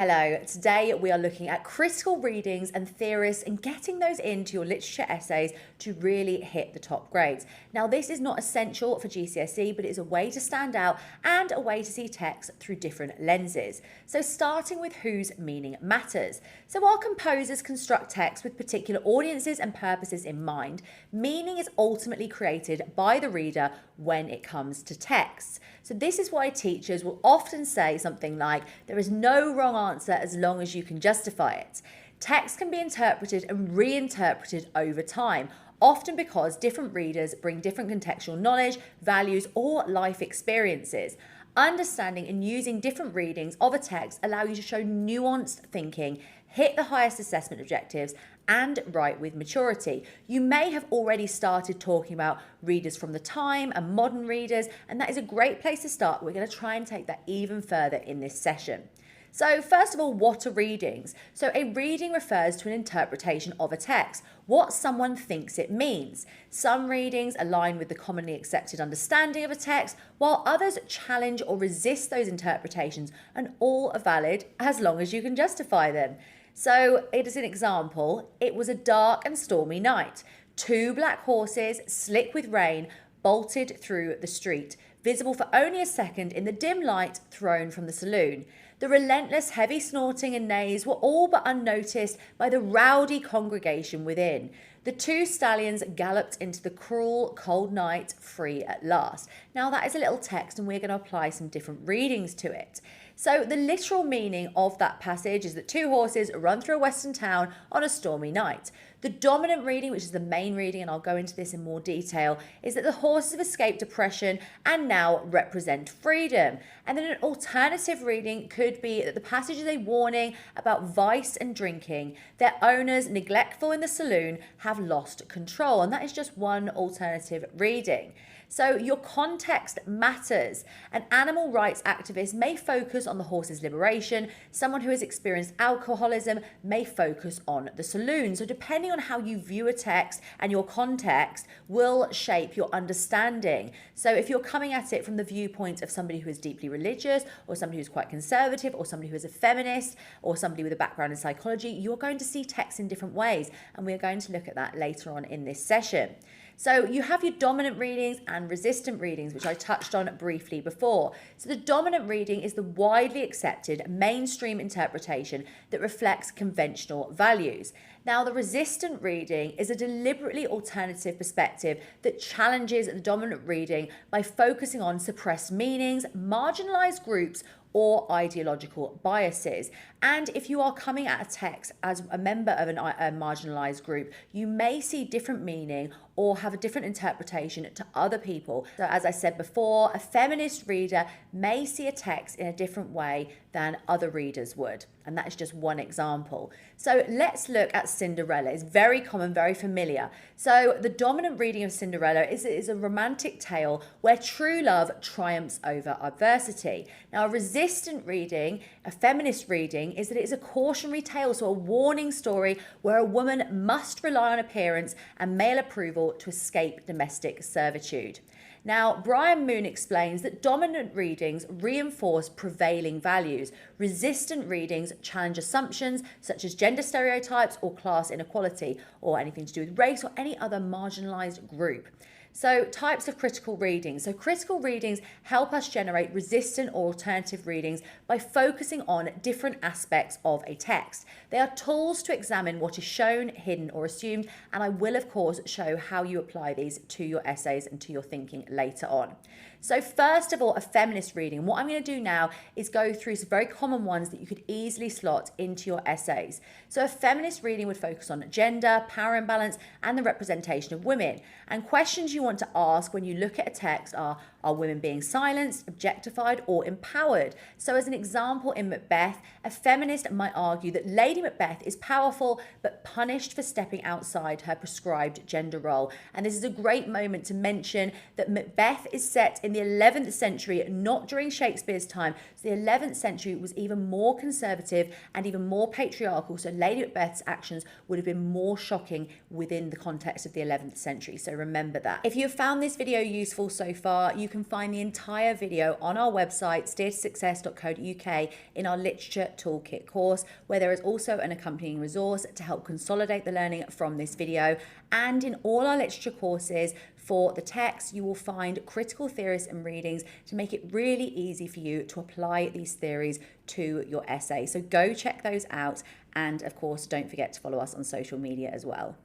Hello, today we are looking at critical readings and theorists and getting those into your literature essays to really hit the top grades. Now, this is not essential for GCSE, but it is a way to stand out and a way to see text through different lenses. So starting with whose meaning matters. So our composers construct text with particular audiences and purposes in mind. Meaning is ultimately created by the reader when it comes to text. So this is why teachers will often say something like, there is no wrong answer as long as you can justify it. Text can be interpreted and reinterpreted over time, often because different readers bring different contextual knowledge, values, or life experiences. Understanding and using different readings of a text allow you to show nuanced thinking, hit the highest assessment objectives, and write with maturity. You may have already started talking about readers from the time and modern readers, and that is a great place to start. We're going to try and take that even further in this session. So first of all, what are readings? So a reading refers to an interpretation of a text, what someone thinks it means. Some readings align with the commonly accepted understanding of a text, while others challenge or resist those interpretations, and all are valid as long as you can justify them. So it is an example. It was a dark and stormy night. 2 black horses, slick with rain, bolted through the street, visible for only a second in the dim light thrown from the saloon. The relentless heavy snorting and neighs were all but unnoticed by the rowdy congregation within. The 2 stallions galloped into the cruel, cold night, free at last. Now that is a little text and we're going to apply some different readings to it. So the literal meaning of that passage is that 2 horses run through a western town on a stormy night. The dominant reading, which is the main reading, and I'll go into this in more detail, is that the horses have escaped oppression and now represent freedom. And then an alternative reading could be that the passage is a warning about vice and drinking. Their owners, neglectful in the saloon, have lost control. And that is just one alternative reading. So your context matters. An animal rights activist may focus on the horse's liberation. Someone who has experienced alcoholism may focus on the saloon. So depending on how you view a text and your context will shape your understanding. So if you're coming at it from the viewpoint of somebody who is deeply religious, or somebody who's quite conservative, or somebody who is a feminist, or somebody with a background in psychology, you're going to see text in different ways. And we're going to look at that later on in this session. So you have your dominant readings and resistant readings, which I touched on briefly before. So the dominant reading is the widely accepted mainstream interpretation that reflects conventional values. Now, the resistant reading is a deliberately alternative perspective that challenges the dominant reading by focusing on suppressed meanings, marginalized groups, or ideological biases. And if you are coming at a text as a member of a marginalized group, you may see different meaning or have a different interpretation to other people. So as I said before, a feminist reader may see a text in a different way than other readers would. And that is just one example. So let's look at Cinderella. It's very common, very familiar. So the dominant reading of Cinderella is a romantic tale where true love triumphs over adversity. Now, a resistant reading, a feminist reading, is that it is a cautionary tale, so a warning story where a woman must rely on appearance and male approval to escape domestic servitude. Now, Brian Moon explains that dominant readings reinforce prevailing values. Resistant readings challenge assumptions such as gender stereotypes or class inequality, or anything to do with race or any other marginalized group. So types of critical readings. So critical readings help us generate resistant or alternative readings by focusing on different aspects of a text. They are tools to examine what is shown, hidden, or assumed, and I will of course show how you apply these to your essays and to your thinking later on. So first of all, a feminist reading. What I'm going to do now is go through some very common ones that you could easily slot into your essays. So a feminist reading would focus on gender, power imbalance, and the representation of women. And questions you want to ask when you look at a text are women being silenced, objectified, or empowered? So as an example, in Macbeth, a feminist might argue that Lady Macbeth is powerful but punished for stepping outside her prescribed gender role. And this is a great moment to mention that Macbeth is set in the 11th century, not during Shakespeare's time. So the 11th century was even more conservative and even more patriarchal. So Lady Macbeth's actions would have been more shocking within the context of the 11th century. So remember that. If you have found this video useful so far, you can find the entire video on our website, steertosuccess.co.uk, in our Literature Toolkit course, where there is also an accompanying resource to help consolidate the learning from this video. And in all our literature courses, for the text, you will find critical theories and readings to make it really easy for you to apply these theories to your essay. So go check those out. And of course, don't forget to follow us on social media as well.